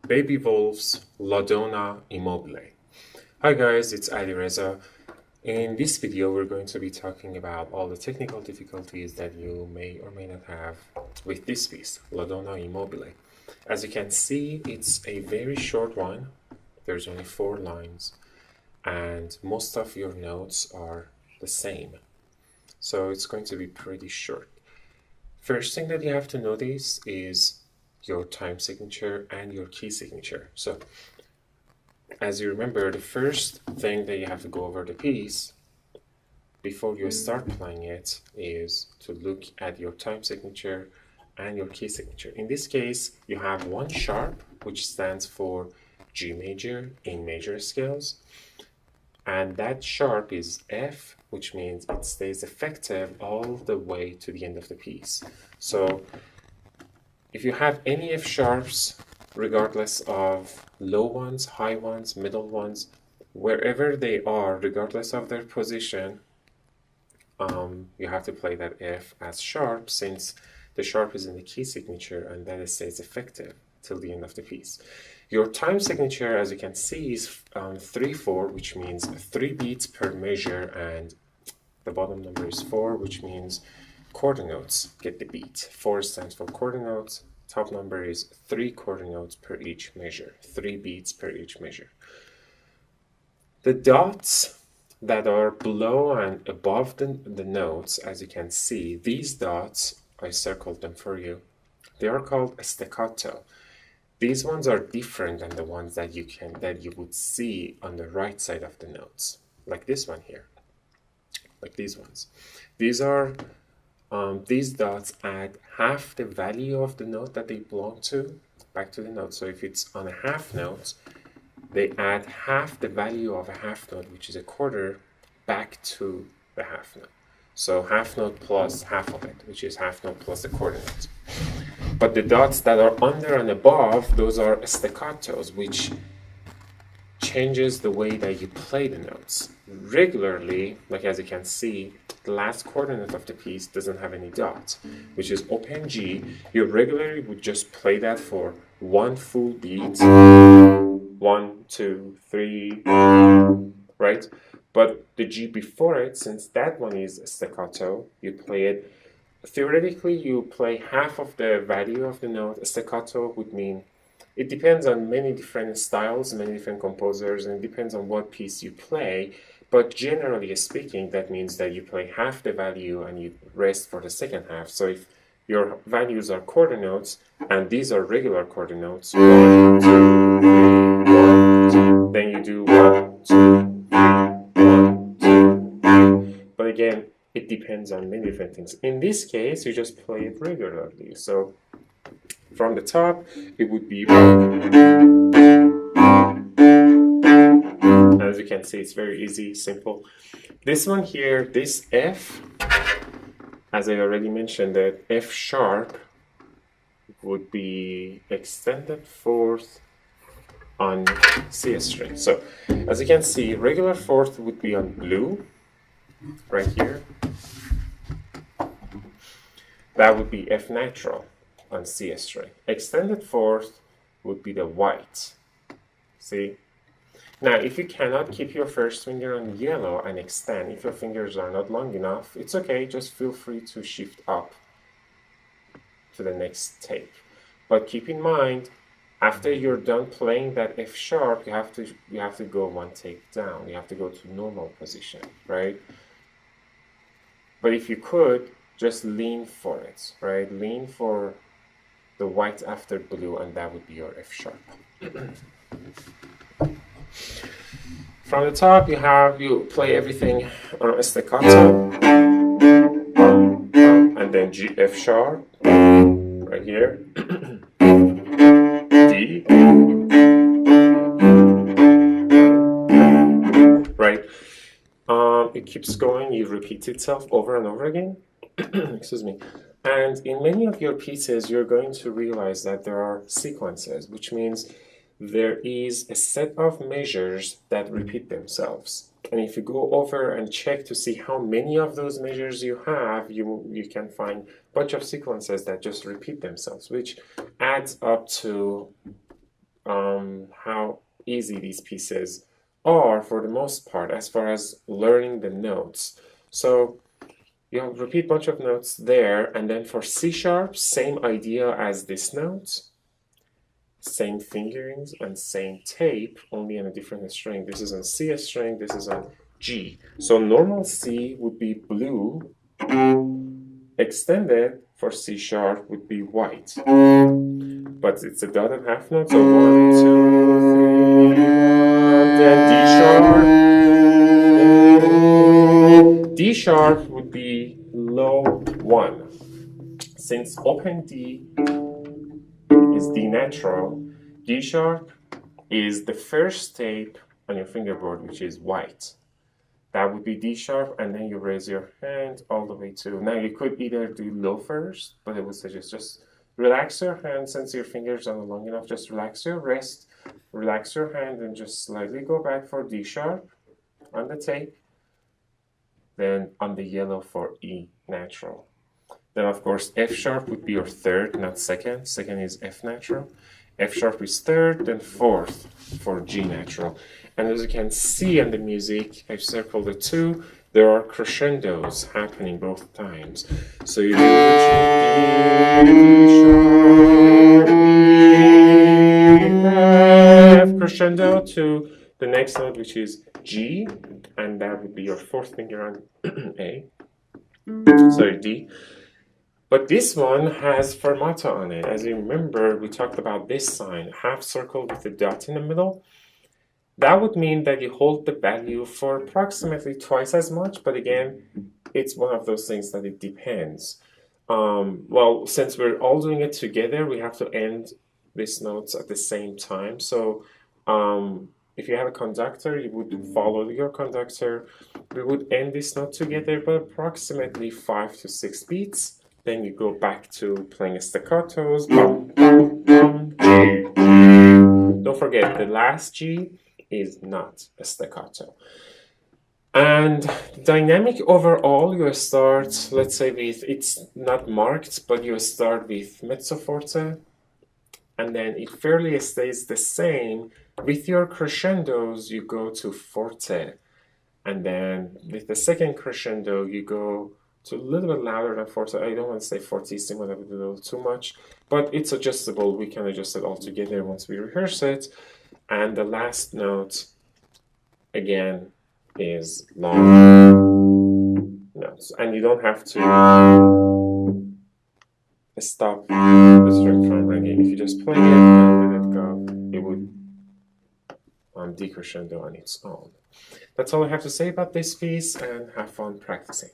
Baby Wolves, La Dona, Immobile. Hi guys, it's Ali Reza. In this video, we're going to be talking about all the technical difficulties that you may or may not have with this piece, La Dona Immobile. As you can see, it's a very short one. There's only 4 lines, and most of your notes are the same. So it's going to be pretty short. First thing that you have to notice is your time signature and your key signature. So as you remember, the first thing that you have to go over the piece before you start playing it is to look at your time signature and your key signature. In this case, you have one sharp, which stands for G major in major scales, and that sharp is F, which means it stays effective all the way to the end of the piece. So if you have any F sharps, regardless of low ones, high ones, middle ones, wherever they are, regardless of their position, you have to play that F as sharp, since the sharp is in the key signature and then it stays effective till the end of the piece. Your time signature, as you can see, is 3/4, which means 3 beats per measure, and the bottom number is 4, which means quarter notes get the beat. 4 stands for quarter notes. Top number is 3 quarter notes per each measure, 3 beats per each measure. The dots that are below and above the notes, as you can see, these dots, I circled them for you, they are called staccato. These ones are different than the ones that you would see on the right side of the notes, like this one here, like these ones. These are these dots add half the value of the note that they belong to back to the note. So if it's on a half note, they add half the value of a half note, which is a quarter, back to the half note. So half note plus half of it, which is half note plus a quarter note. But the dots that are under and above, those are staccatos, which changes the way that you play the notes. Regularly, like as you can see, the last quarter note of the piece doesn't have any dots, which is open G. You regularly would just play that for one full beat, 1, 2, 3, right? But the G before it, since that one is staccato, you play it. Theoretically, you play half of the value of the note. Staccato would mean, it depends on many different styles, many different composers, and it depends on what piece you play. But generally speaking, that means that you play half the value and you rest for the second half. So if your values are quarter notes and these are regular quarter notes, 1, 2, 3, 1, 2, then you do 1, 2, 3, 1, 2, 3. But again, it depends on many different things. In this case, you just play it regularly. So from the top, it would be, as you can see, it's very easy, simple. This one here, this F, as I already mentioned, that F sharp would be extended fourth on C string. So as you can see, regular fourth would be on blue, right here. That would be F natural on C string. Extended fourth would be the white. See? Now, if you cannot keep your first finger on yellow and extend, if your fingers are not long enough, it's okay, just feel free to shift up to the next tape. But keep in mind, after you're done playing that F sharp, you have to go one tape down. You have to go to normal position, right? But if you could, just lean for it, right? Lean for the white after blue, and that would be your F sharp. From the top, you play everything on a staccato, and then G, F sharp, right here, D, right? It keeps going, it repeats itself over and over again. Excuse me. And in many of your pieces, you're going to realize that there are sequences, which means there is a set of measures that repeat themselves. And if you go over and check to see how many of those measures you have, you can find a bunch of sequences that just repeat themselves, which adds up to how easy these pieces are for the most part as far as learning the notes. So you'll repeat a bunch of notes there, and then for C sharp, same idea as this note, same fingerings and same tape, only on a different string. This is on C string, this is on G. So normal C would be blue, extended for C sharp would be white. But it's a dotted half note, so 1, 2, 3, 1, then D sharp would be low 1. Since open D is D natural, D sharp is the first tape on your fingerboard, which is white. That would be D sharp, and then you raise your hand all the way to. Now you could either do low first, but I would suggest just relax your hand since your fingers are not long enough. Just relax your wrist, relax your hand, and just slightly go back for D sharp on the tape. Then on the yellow for E natural. Then of course F sharp would be your third, not second. Second is F natural. F sharp is third, then fourth for G natural. And as you can see in the music, I've circled the two. There are crescendos happening both times. So you do F crescendo to the next note, which is G, and that would be your fourth finger on A. Sorry, D. But this one has fermata on it. As you remember, we talked about this sign, half circle with a dot in the middle. That would mean that you hold the value for approximately twice as much, but again, it's one of those things that it depends. Well, since we're all doing it together, we have to end these notes at the same time. So if you have a conductor, you would follow your conductor. We would end this note together, but approximately 5 to 6 beats. Then you go back to playing staccatos. Don't forget, the last G is not a staccato. And dynamic overall, you start, let's say with, it's not marked, but you start with mezzo forte, and then it fairly stays the same. With your crescendos, you go to forte, and then with the second crescendo, you go to a little bit louder than forte. I don't want to say fortissimo, that would be a little too much, but it's adjustable. We can adjust it all together once we rehearse it. And the last note, again, is long notes. And you don't have to stop the string from ringing. If you just play it and let it go, it would decrescendo on its own. That's all I have to say about this piece, and have fun practicing.